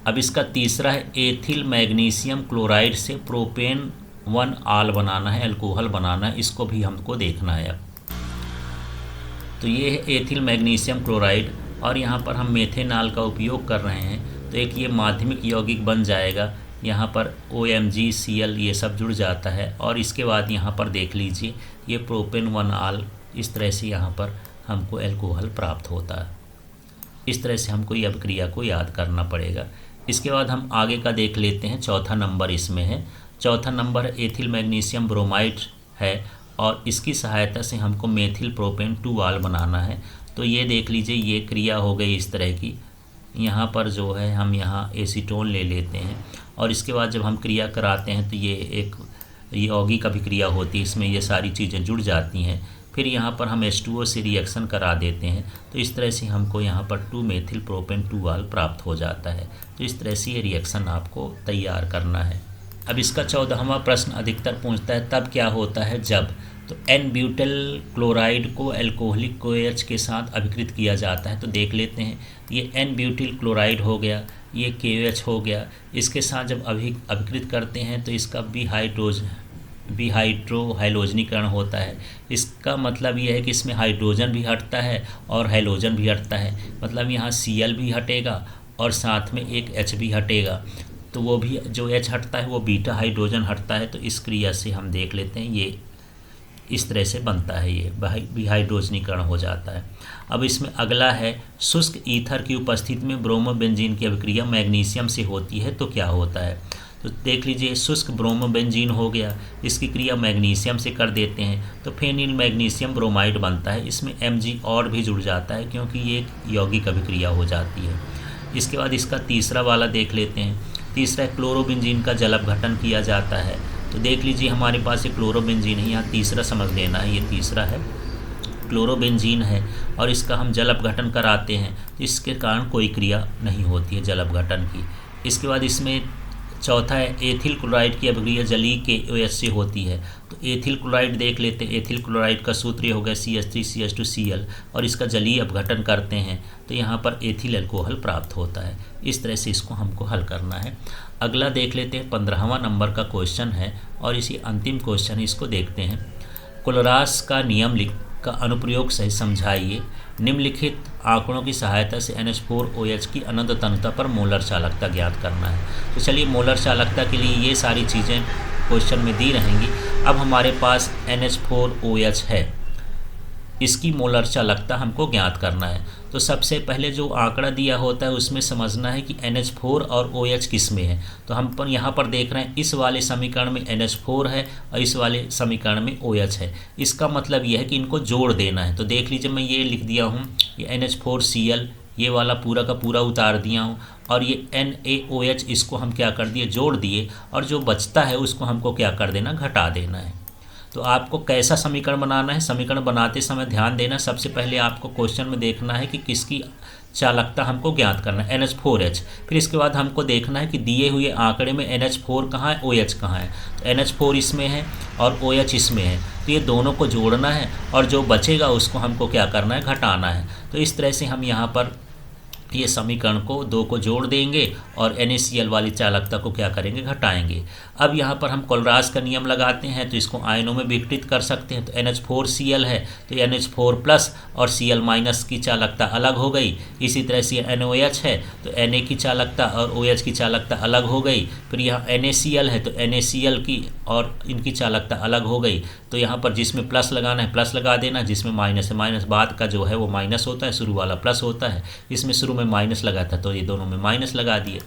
अब इसका तीसरा है एथिल मैग्नीशियम क्लोराइड से प्रोपेन 1 आल बनाना है, अल्कोहल बनाना है, इसको भी हमको देखना है। अब तो ये है एथिल मैग्नीशियम क्लोराइड और यहाँ पर हम मेथेनॉल का उपयोग कर रहे हैं, तो एक ये माध्यमिक यौगिक बन जाएगा। यहाँ पर OMgCl ये सब जुड़ जाता है और इसके बाद यहाँ पर देख लीजिए ये प्रोपेन 1 आल, इस तरह से यहाँ पर हमको अल्कोहल प्राप्त होता है। इस तरह से हमको ये अभिक्रिया को याद करना पड़ेगा। इसके बाद हम आगे का देख लेते हैं। चौथा नंबर इसमें है, चौथा नंबर एथिल मैग्नीशियम ब्रोमाइड है और इसकी सहायता से हमको मेथिल प्रोपेन 2 आल बनाना है। तो ये देख लीजिए ये क्रिया हो गई इस तरह की। यहाँ पर जो है हम यहाँ एसीटोन ले लेते हैं और इसके बाद जब हम क्रिया कराते हैं तो ये एक यौगिक अभिक्रिया होती है, इसमें ये सारी चीज़ें जुड़ जाती हैं। फिर यहाँ पर हम H2O से रिएक्शन करा देते हैं, तो इस तरह से हमको यहाँ पर 2 मेथिल प्रोपेन 2 आल प्राप्त हो जाता है। तो इस तरह से ये रिएक्शन आपको तैयार करना है। अब इसका 14वां प्रश्न अधिकतर पूछता है तब क्या होता है जब, तो एन ब्यूटाइल क्लोराइड को अल्कोहलिक OH के साथ अभिकृत किया जाता है। तो देख लेते हैं, ये एन ब्यूटाइल क्लोराइड हो गया, ये KOH हो गया, इसके साथ जब अभिकृत करते हैं तो इसका बिहाइड्रो हाइलोजनीकरण होता है। इसका मतलब ये है कि इसमें हाइड्रोजन भी हटता है और हाइलोजन भी हटता है, मतलब यहाँ Cl भी हटेगा और साथ में एक H भी हटेगा। तो वो भी जो H हटता है वो बीटा हाइड्रोजन हटता है। तो इस क्रिया से हम देख लेते हैं ये इस तरह से बनता है, ये बिहाइड्रोजनीकरण हो जाता है। अब इसमें अगला है शुष्क ईथर की उपस्थिति में ब्रोमोबेंजीन की अभिक्रिया मैग्नीशियम से होती है, तो क्या होता है। तो देख लीजिए शुष्क ब्रोमोबेंजीन हो गया, इसकी क्रिया मैग्नीशियम से कर देते हैं तो फेनिल मैग्नीशियम ब्रोमाइड बनता है। इसमें Mg और भी जुड़ जाता है क्योंकि ये एक यौगिक अभिक्रिया हो जाती है। इसके बाद इसका तीसरा वाला देख लेते हैं। तीसरा क्लोरोबेंजीन का जल अपघटन किया जाता है। तो देख लीजिए हमारे पास एक क्लोरोबेंजीन है, यहाँ तीसरा समझ लेना है, ये तीसरा है क्लोरोबेंजीन है और इसका हम जल अपघटन कराते हैं तो इसके कारण कोई क्रिया नहीं होती है जल अपघटन की। इसके बाद इसमें चौथा है एथिल क्लोराइड की अभिक्रिया जलीय KOH से होती है। तो एथिल क्लोराइड देख लेते हैं, एथिल क्लोराइड का सूत्र ये हो गया CH3CH2Cl और इसका जलीय अपघटन करते हैं तो यहाँ पर एथिल अल्कोहल प्राप्त होता है। इस तरह से इसको हमको हल करना है। अगला देख लेते हैं 15वां नंबर का क्वेश्चन है और इसी अंतिम क्वेश्चन है, इसको देखते हैं। कोलरास का नियम का अनुप्रयोग सही समझाइए। निम्नलिखित आंकड़ों की सहायता से NH4OH की अनंत तन्यता पर मोलर चालकता ज्ञात करना है। तो चलिए मोलर चालकता के लिए ये सारी चीज़ें क्वेश्चन में दी रहेंगी। अब हमारे पास NH4OH है, इसकी मोलर चालकता हमको ज्ञात करना है। तो सबसे पहले जो आंकड़ा दिया होता है उसमें समझना है कि NH4 और OH किस में है। तो हम पर यहाँ पर देख रहे हैं इस वाले समीकरण में NH4 है और इस वाले समीकरण में OH है। इसका मतलब यह है कि इनको जोड़ देना है। तो देख लीजिए मैं ये लिख दिया हूँ, ये NH4Cl ये वाला पूरा का पूरा उतार दिया हूँ और ये NaOH इसको हम क्या कर दिए, जोड़ दिए और जो बचता है उसको हमको क्या कर देना, घटा देना है। तो आपको कैसा समीकरण बनाना है, समीकरण बनाते समय ध्यान देना, सबसे पहले आपको क्वेश्चन में देखना है कि किसकी चालकता हमको ज्ञात करना है, NH4H। फिर इसके बाद हमको देखना है कि दिए हुए आंकड़े में NH4 कहाँ है, OH कहाँ है। तो NH4 इसमें है और OH इसमें है, तो ये दोनों को जोड़ना है और जो बचेगा उसको हमको क्या करना है, घटाना है। तो इस तरह से हम यहाँ पर ये समीकरण को दो को जोड़ देंगे और NaCl वाली चालकता को क्या करेंगे, घटाएंगे। अब यहाँ पर हम कोलरास का नियम लगाते हैं तो इसको आयनों में विघटित कर सकते हैं। तो NH4Cl है तो NH4+ और Cl- की चालकता अलग हो गई। इसी तरह से NaOH है तो Na की चालकता और OH की चालकता अलग हो गई। फिर यहाँ NaCl है तो NaCl की और इनकी चालकता अलग हो गई। तो यहाँ पर जिसमें प्लस लगाना है प्लस लगा देना, जिसमें माइनस है माइनस, बाद का जो है वो माइनस होता है, शुरू वाला प्लस होता है। इसमें शुरू में माइनस लगा था तो ये दोनों में माइनस लगा दिए।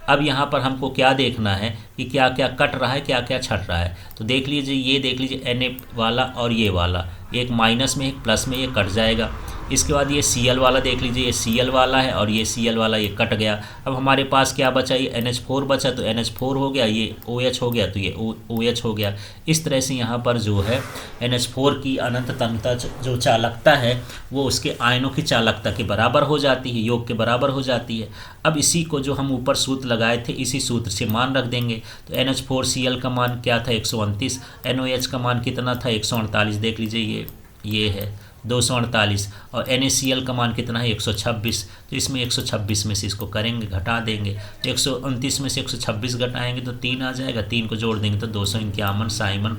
अब यहाँ पर हमको क्या देखना है कि क्या क्या कट रहा है, क्या क्या छट रहा है। तो देख लीजिए, ये देख लीजिए Na वाला और ये वाला, एक माइनस में एक प्लस में ये कट जाएगा। इसके बाद ये Cl वाला देख लीजिए, ये Cl वाला है और ये Cl वाला ये कट गया। अब हमारे पास क्या बचा, ये NH4 बचा तो NH4 हो गया, ये OH हो गया तो ये OH हो गया। इस तरह से यहाँ पर जो है NH4 की अनंत तन्यता जो चालकता है वो उसके आयनों की चालकता के बराबर हो जाती है, योग के बराबर हो जाती है। अब इसी को जो हम ऊपर सूत्र लगाए थे इसी सूत्र से मान रख देंगे। तो NH4Cl का मान क्या था, 129। NaOH का मान कितना था, 148। देख लीजिए ये है 248, और NaCl का मान कितना है 126, तो इसमें 126 में से इसको करेंगे, घटा देंगे, तो 129 में से 126 घटाएंगे तो 3 आ जाएगा, 3 को जोड़ देंगे तो 251 साइमन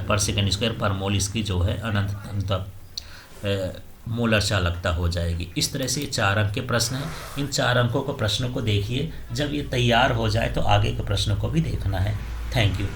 पर सेकेंड स्क्वायर पर मोल इसकी जो है अनंत मोलर चालकता हो जाएगी। इस तरह से ये 4 अंक के प्रश्न हैं। इन 4 अंकों को प्रश्नों को देखिए, जब ये तैयार हो जाए तो आगे के प्रश्नों को भी देखना है। Thank you.